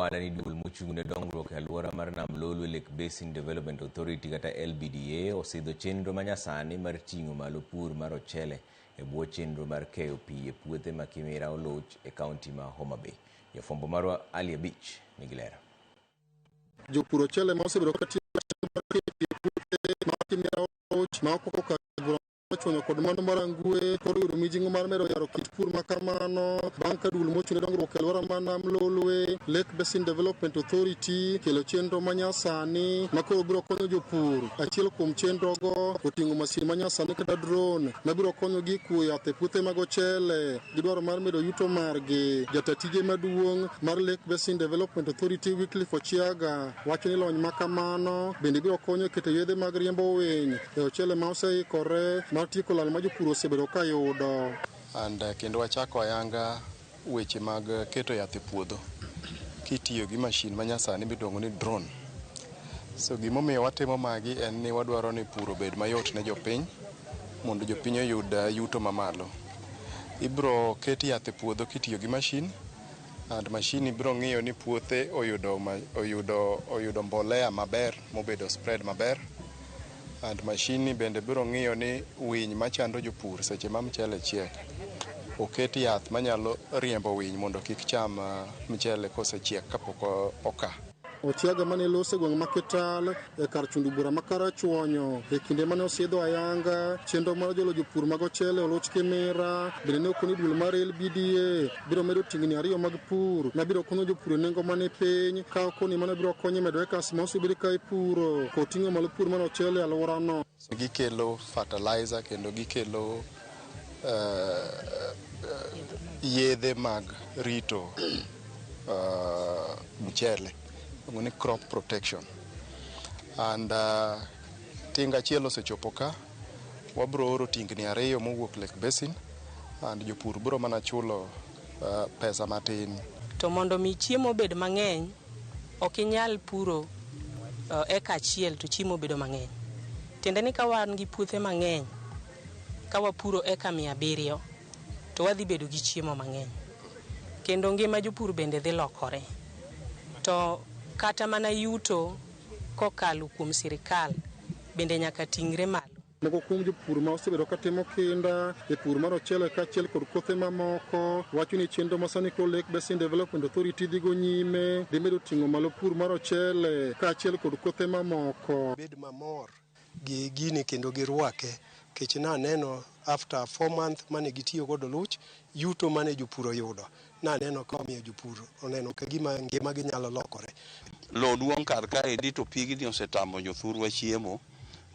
mawala ni dul mochung'ne dongruok e alwora mar nam Lolwe Lake Basin Development Authority kata LBDA osidho chenro manyasani mar ting'o malo pur mar ochele e bwo chenro mar keyo pi e puothe ma Kimira Oloch e kaunti ma Homa Bay. Jafwambo marwa Ali Abich nigi lero. Jopur ochele ma osebedo ka tiyo e puothe ma Kimira Oloch ma okoko chonyo kod mano marangwe koro yudo mijingo mar medo yaro kit pur makamano bang' ka dul mochune dongruok e alwora ma nam Lolwe Lake Basin Development Authority kelo chenro manyasani ma koro biro konyo jopur. Achiel kuom chenrogo oting'o masin manyasani kata drone ma biro konyogi kuo yath e puothe mag ochele gi dwaro mar medo yuto margi. Jatatije maduong' mar Lake Basin Development Authority Wycliffe Ochiaga wacho ni lony makamano bende biro konyo keto yedhe mag riembo winy e ochele ma oseikore tieko lal ma jopur osebedo ka yudo. Kendo wachako ayanga weche mag keto yath e puodho kitiyo gi mashin manyasani miluongo ni drone. So gimomiyo watimo magi en ni wadwaro ni pur obed mayot ne jopiny mondo jopiny oyud yuto mamalo. Ibro keti yath e puodho kitiyo gi mashin and mashin ibro ng'iyo ni puothe oyudo mbolea maber mobedo spread maber. And mashini bende biro ng'iyo ni winy machando jopur seche ma mchele chiek oketi yath manyalo riembo winy mondo kik cham mchele kosechiek kapok oka. Ochiaga mane lose gweng' Maketal e kar chundu bura makarachuonyo e kinde mane osidho ayanga chenro mar jolo jopur mag ochele Oloch Kimira bende ne okoni dul mar LBDA biro medo tingni ariyo mag pur ma biro konyo jopur e nengo mane piny ka okoni mane biro konyo medo ekas ma osebedo ka ipuro koting'o malo pur mar ochele e alworano. Gikelo fertilizer kendo gikelo yedhe mag rito mchele ngoni crop protection and tinga chielo sechopo ka wabro oro tingni ariyo mowuok Lake Basin and jopur bro mana chulo pesa matin. To mondo mi chiemo bed mang'eny ok inyal puro eka achiel to chiemo bedo mang'eny. Tiende ni ka wan gi puothe mang'eny ka wapuro eka 700 to wadhi bedo gi chiemo mang'eny kendo ngima jopur bende dhi lokore. To kata mana yuto kokalo kuom sirikal bende nyaka tingre malo. Moko kuom jopur ma osebedo ka timo kinda e pur mar ochele kaachiel kod kothe mamoko wacho ni chenro masani ko Lake Basin Development Authority dhigo nyime dhi medo ting'o malo pur mar ochele kaachiel kod kothe mamoko. Bed mamor gi gini kendo girwake kech na neno after 4 months mane gitiyo godo Oloch yuto mane jopur oyudo na neno ka miyo jopur oneno ka gima ngima gi nyalo lokore. Lo duong' kar ka edi to pigni osetamo jothurwa chiemo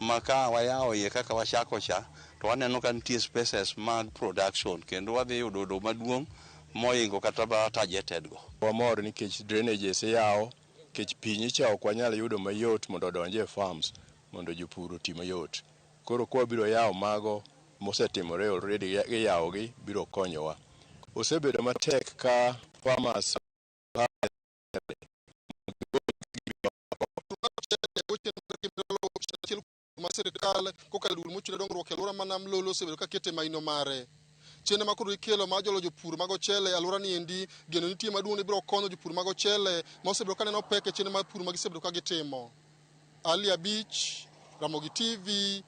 maka wayawo iye kaka wachako cha to waneno ka nitie spaces mag production kendo wadhi yudo do maduong' moingo kata ba targeted go. Wamor nikech drainages yawo kech piny cha ok wanyal yudo mayot mondo odonje farms mondo jopur oti mayot. Koro kwa biro yawo mago mosetimore already yawogi biro konyowa. Osebedo matek ka farmers sirikal kokalo dul mochune dongruok e alwora ma nam Lolwe osebedo ka kete maino mare. Chenro ma koro ikelo ma jolo jopur mag ochele alwora ni endi geno nitie maduong' ni biro konyo jopur mag ochele ma osebedo ka neno pek e chenro mar pur ma gisebedo ka gitimo. Ali Abich, Ramogi TV,